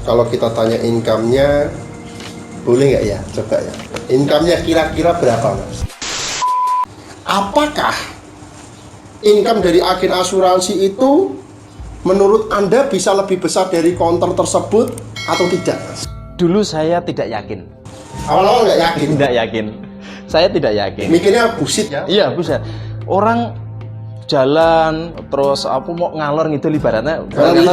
kalau kita tanya income-nya, boleh nggak ya? Coba ya. Income-nya kira-kira berapa, Mas? Apakah income dari agen asuransi itu menurut Anda bisa lebih besar dari counter tersebut atau tidak, Mas? Dulu saya tidak yakin. Awal-awal nggak yakin? Tidak yakin. Saya tidak yakin. Mikirnya bullshit ya? Iya, buset. Orang jalan terus aku mau ngalor ngidul ibaratnya ngalor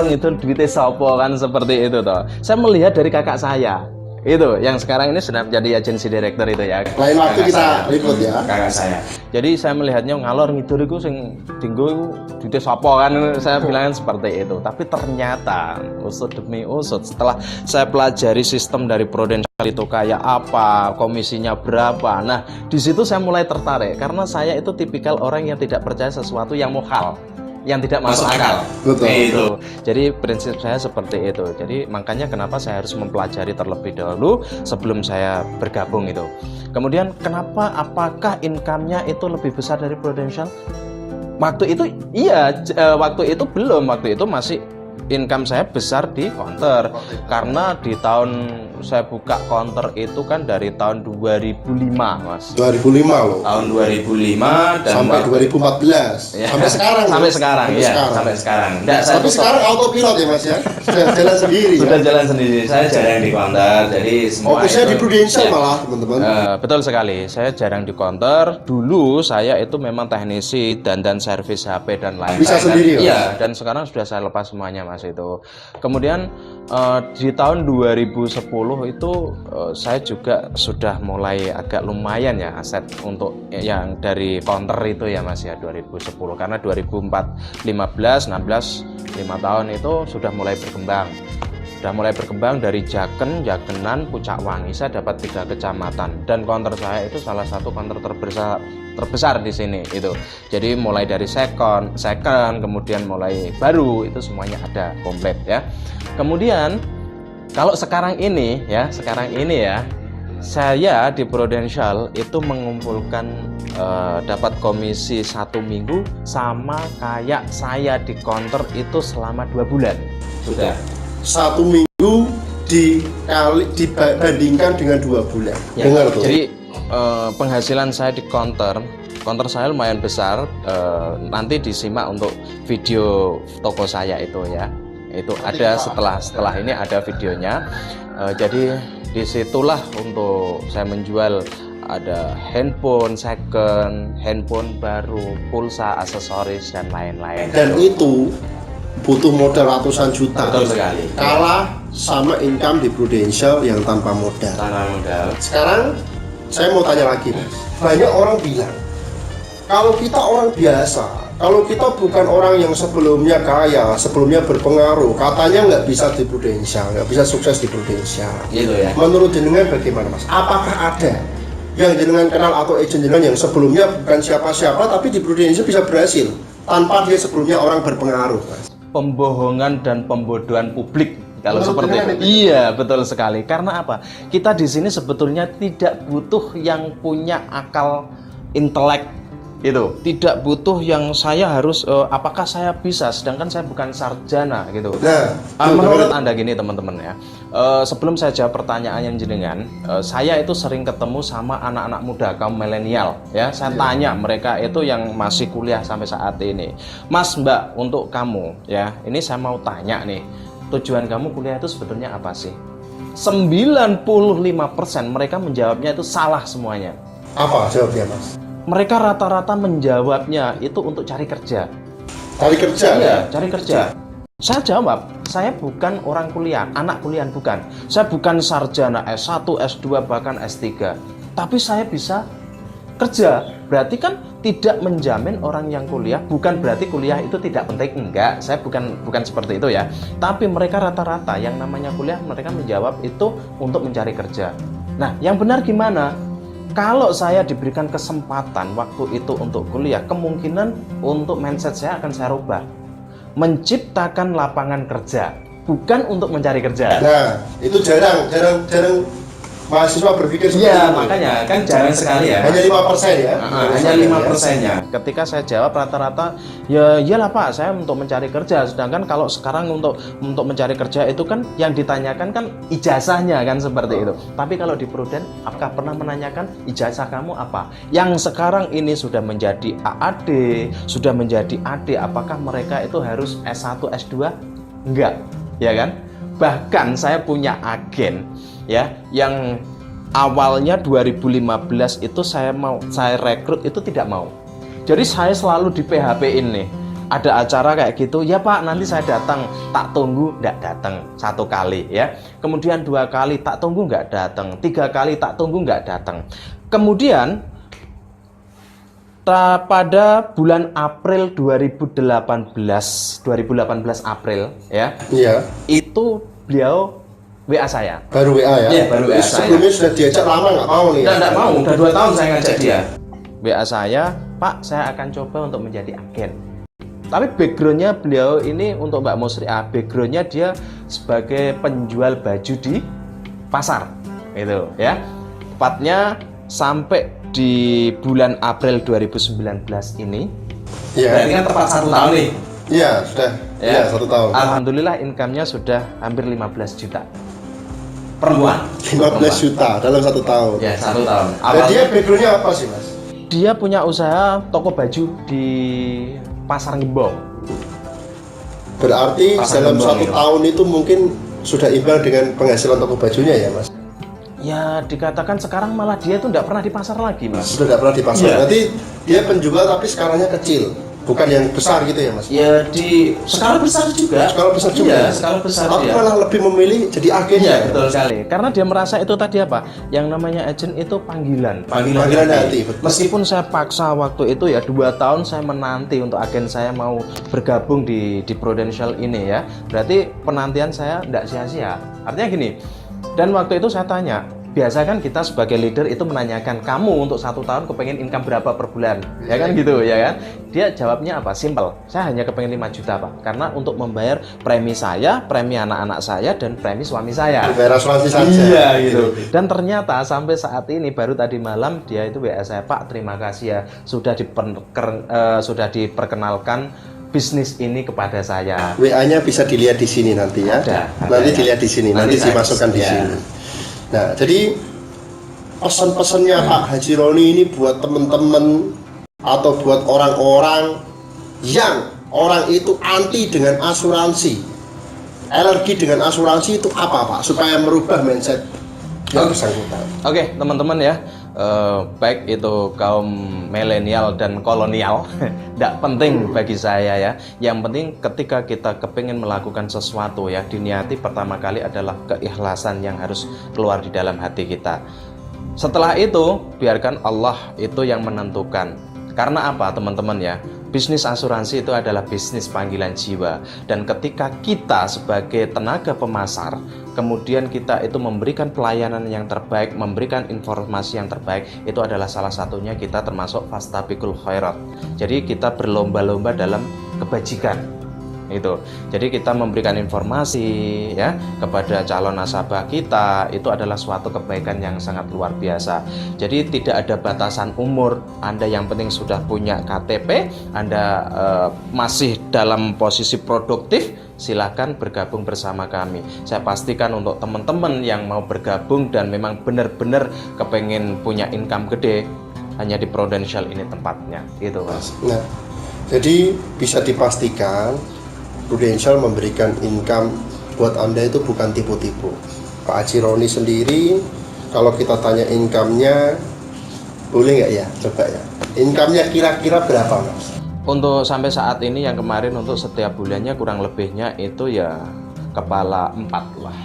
ngidul duitnya sopo kan seperti itu toh. Saya melihat dari kakak saya itu yang sekarang ini sudah menjadi agensi director itu ya. Lain waktu kita ribut ya. Kakak saya. Jadi saya melihatnya ngalor ngidul itu sing dinggo duitnya sopo kan, saya bilang seperti itu. Tapi ternyata usut demi usut setelah saya pelajari sistem dari Prudential itu kayak apa, komisinya berapa. Nah, di situ saya mulai tertarik karena saya itu tipikal orang yang tidak percaya sesuatu yang muhal, yang tidak masuk akal. Betul. Itu. Jadi prinsip saya seperti itu. Jadi makanya kenapa saya harus mempelajari terlebih dahulu sebelum saya bergabung itu. Kemudian kenapa apakah income-nya itu lebih besar dari Prudential? Waktu itu iya, waktu itu belum. Waktu itu masih income saya besar di counter. Karena di tahun saya buka counter itu kan dari tahun 2005, Mas. 2005 loh. Tahun 2005 dan sampai 2014. Ya. Sampai sekarang. Sampai sekarang, iya. Sampai sekarang. Nggak, tapi sekarang autopilot ya, Mas ya. Sudah jalan sendiri. Sudah jalan sendiri. Saya jarang di counter. Jadi semua fokusnya itu, di Prudential ya. Malah, teman-teman. Betul sekali. Saya jarang di counter. Dulu saya itu memang teknisi dan servis HP dan lain-lain. Bisa sendiri, Mas? Iya, dan sekarang sudah saya lepas semuanya, Mas itu. Kemudian di tahun 2010 itu saya juga sudah mulai agak lumayan ya aset untuk yang dari counter itu ya, Mas ya, 2010 karena 2015, 16, 5 tahun itu sudah mulai berkembang. Sudah mulai berkembang dari Jakenan, Pucak Wangi. Saya dapat 3 kecamatan dan counter saya itu salah satu counter terbesar di sini itu. Jadi mulai dari second, kemudian mulai baru itu semuanya ada komplit ya. Kemudian kalau sekarang ini ya, saya di Prudential itu mengumpulkan dapat komisi 1 minggu sama kayak saya di counter itu selama 2 bulan. Sudah. 1 minggu dibandingkan dengan 2 bulan. Ya, dengar tuh. Jadi penghasilan saya di counter saya lumayan besar. Nanti disimak untuk video toko saya itu ya. Itu ada setelah ini ada videonya. Jadi disitulah untuk saya menjual ada handphone second, handphone baru, pulsa, aksesoris dan lain-lain. Dan itu butuh modal ratusan juta. Betul sekali. Kalah sama income di Prudential yang tanpa modal. Sekarang saya mau tanya lagi, Mas. Banyak orang bilang kalau kita orang biasa, kalau kita bukan orang yang sebelumnya kaya, sebelumnya berpengaruh, katanya nggak bisa di Prudential, nggak bisa sukses di Prudential. Gitu ya. Menurut jenengan bagaimana, Mas? Apakah ada yang jenengan kenal atau agent jenengan yang sebelumnya bukan siapa-siapa tapi di Prudential bisa berhasil tanpa dia sebelumnya orang berpengaruh, Mas? Pembohongan dan pembodohan publik kalau Menurut seperti itu. Iya, betul sekali. Karena apa? Kita di sini sebetulnya tidak butuh yang punya akal intelek itu. Tidak butuh yang saya harus apakah saya bisa sedangkan saya bukan sarjana gitu. Nah, menurut Anda gini teman-teman ya. Sebelum saya jawab pertanyaan yang jenengan, saya itu sering ketemu sama anak-anak muda kaum milenial ya. Saya tanya mereka itu yang masih kuliah sampai saat ini, Mas, Mbak, untuk kamu ya, ini saya mau tanya nih, tujuan kamu kuliah itu sebetulnya apa sih? 95% mereka menjawabnya itu salah semuanya. Apa jawabnya, Mas? Mereka rata-rata menjawabnya itu untuk cari kerja. Cari kerja? Iya, cari kerja. Saya jawab, saya bukan orang kuliah, anak kuliah bukan. Saya bukan sarjana S1, S2, bahkan S3. Tapi saya bisa kerja. Berarti kan tidak menjamin orang yang kuliah, bukan berarti kuliah itu tidak penting. Enggak, saya bukan seperti itu ya. Tapi mereka rata-rata yang namanya kuliah, mereka menjawab itu untuk mencari kerja. Nah, yang benar gimana? Kalau saya diberikan kesempatan waktu itu untuk kuliah, kemungkinan untuk mindset saya akan saya rubah. Menciptakan lapangan kerja, bukan untuk mencari kerja. Nah, itu jarang mahasiswa berpikir seperti Iya, itu. makanya kan jarang sekali ya. Hanya 5% ya. Hanya 5%-nya. Ketika saya jawab rata-rata, ya iyalah Pak, saya untuk mencari kerja. Sedangkan kalau sekarang untuk mencari kerja itu kan yang ditanyakan kan ijazahnya kan seperti itu. Tapi kalau di Pruden, apakah pernah menanyakan ijazah kamu apa? Yang sekarang ini sudah menjadi AAD, sudah menjadi AD, apakah mereka itu harus S1, S2? Enggak, ya kan? Bahkan saya punya agen ya yang awalnya 2015 itu saya rekrut itu tidak mau. Jadi saya selalu di PHP ini. Ada acara kayak gitu, ya Pak nanti saya datang, tak tunggu nggak datang 1 kali ya. Kemudian 2 kali tak tunggu nggak datang, 3 kali tak tunggu nggak datang. Kemudian pada bulan April 2018 April ya. Iya. Itu beliau WA saya. Baru WA ya? Iya, baru WA saya. Sebelumnya sudah diajak lama nggak mau nih? Nggak mau, udah 2 tahun saya ngajak dia. WA saya, Pak saya akan coba untuk menjadi agen. Tapi backgroundnya beliau ini untuk Mbak Musriah, backgroundnya dia sebagai penjual baju di pasar, gitu ya. Tepatnya sampai di bulan April 2019 ini. Iya. Berarti kan tepat 1 tahun nih. Iya, sudah. Iya, 1 tahun. Alhamdulillah income-nya sudah hampir 15 juta. Perempuan. 15 juta dalam 1 tahun. Ya, 1 tahun. Dan dia backgroundnya apa sih, Mas? Dia punya usaha toko baju di Pasar Gembong. Berarti Pasar dalam Gembong 1 itu. tahun itu mungkin sudah imbang dengan penghasilan toko bajunya ya, Mas? Ya, dikatakan sekarang malah dia itu nggak pernah di pasar lagi, Mas. Sudah tidak pernah di pasar. Iya. Berarti dia penjual tapi skalanya kecil, bukan yang besar gitu ya, Mas? Ya, di skala besar juga. Skala besar juga. Iya, skala besar Tapi dia. malah lebih memilih jadi agen Iya, ya. betul sekali. Karena dia merasa itu tadi apa? Yang namanya agent itu panggilan. Panggilan hati, betul. Meskipun saya paksa waktu itu ya 2 tahun saya menanti untuk agen saya mau bergabung di Prudential ini ya. Berarti penantian saya tidak sia-sia. Artinya gini. Dan waktu itu saya tanya, biasa kan kita sebagai leader itu menanyakan kamu untuk 1 tahun kepengen income berapa per bulan, ya kan gitu ya kan? Dia jawabnya apa? Simple. Saya hanya kepengen 5 juta Pak, karena untuk membayar premi saya, premi anak-anak saya, dan premi suami saya. Bayar asuransi saja. Iya gitu. Dan ternyata sampai saat ini baru tadi malam dia itu WA saya, Pak terima kasih ya sudah diperkenalkan bisnis ini kepada saya. WA-nya bisa dilihat di sini nanti ya. Ada nanti ya. dilihat di sini, nanti saya- dimasukkan di ya. sini. Nah, jadi pesan-pesannya Pak Haji Roni ini buat teman-teman atau buat orang-orang yang orang itu anti dengan asuransi, alergi dengan asuransi itu apa Pak? Supaya merubah mindset yang bersangkutan. Oke, teman-teman ya, baik itu kaum milenial dan kolonial, tidak penting bagi saya ya. Yang penting ketika kita kepingin melakukan sesuatu ya, diniati pertama kali adalah keikhlasan yang harus keluar di dalam hati kita. Setelah itu, biarkan Allah itu yang menentukan. Karena apa teman-teman ya? Bisnis asuransi itu adalah bisnis panggilan jiwa. Dan ketika kita sebagai tenaga pemasar, kemudian kita itu memberikan pelayanan yang terbaik, memberikan informasi yang terbaik, itu adalah salah satunya kita termasuk fastabiqul khairat. Jadi kita berlomba-lomba dalam kebajikan. Itu. Jadi kita memberikan informasi ya kepada calon nasabah kita, itu adalah suatu kebaikan yang sangat luar biasa. Jadi tidak ada batasan umur. Anda yang penting sudah punya KTP, Anda masih dalam posisi produktif, silahkan bergabung bersama kami. Saya pastikan untuk teman-teman yang mau bergabung dan memang benar-benar kepengen punya income gede, hanya di Prudential ini tempatnya, gitu Mas. Nah, jadi bisa dipastikan Prudential memberikan income buat Anda itu bukan tipu-tipu. Pak Haji Roni sendiri, kalau kita tanya income-nya, boleh nggak ya? Coba ya. Income-nya kira-kira berapa, Mas? Untuk sampai saat ini yang kemarin untuk setiap bulannya kurang lebihnya itu ya kepala 4 lah.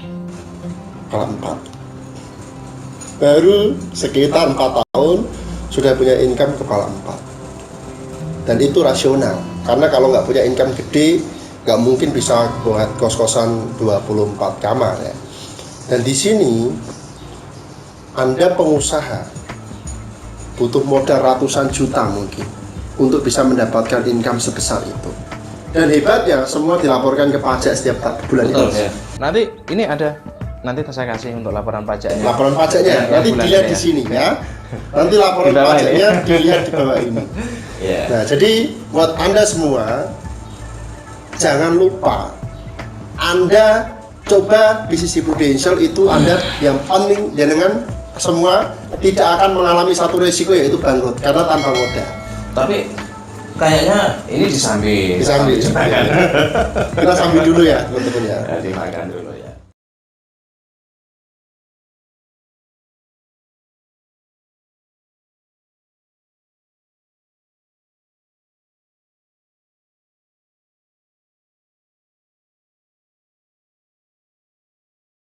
Kepala 4. Baru sekitar 4 tahun sudah punya income kepala 4. Dan itu rasional. Karena kalau nggak punya income gede, nggak mungkin bisa buat kos-kosan 24 kamar ya. Dan di sini Anda pengusaha butuh modal ratusan juta mungkin untuk bisa mendapatkan income sebesar itu. Dan hebatnya semua dilaporkan ke pajak setiap bulan itu. Ya. Nanti ini ada nanti saya kasih untuk laporan pajaknya. Laporan pajaknya Ya, nanti bulan dilihat ini di ya. sini ya. Nanti laporan Di bawah pajaknya ini. dilihat di bawah ini. Ya. Nah, jadi buat Anda semua jangan lupa Anda coba bisnis Prudential itu Anda yang paling dengan semua tidak akan mengalami satu resiko yaitu bangkrut karena tanpa modal. Tapi kayaknya ini disambil. Disambil. Kita sambil dulu ya teman-teman ya. Dimakan dulu ya.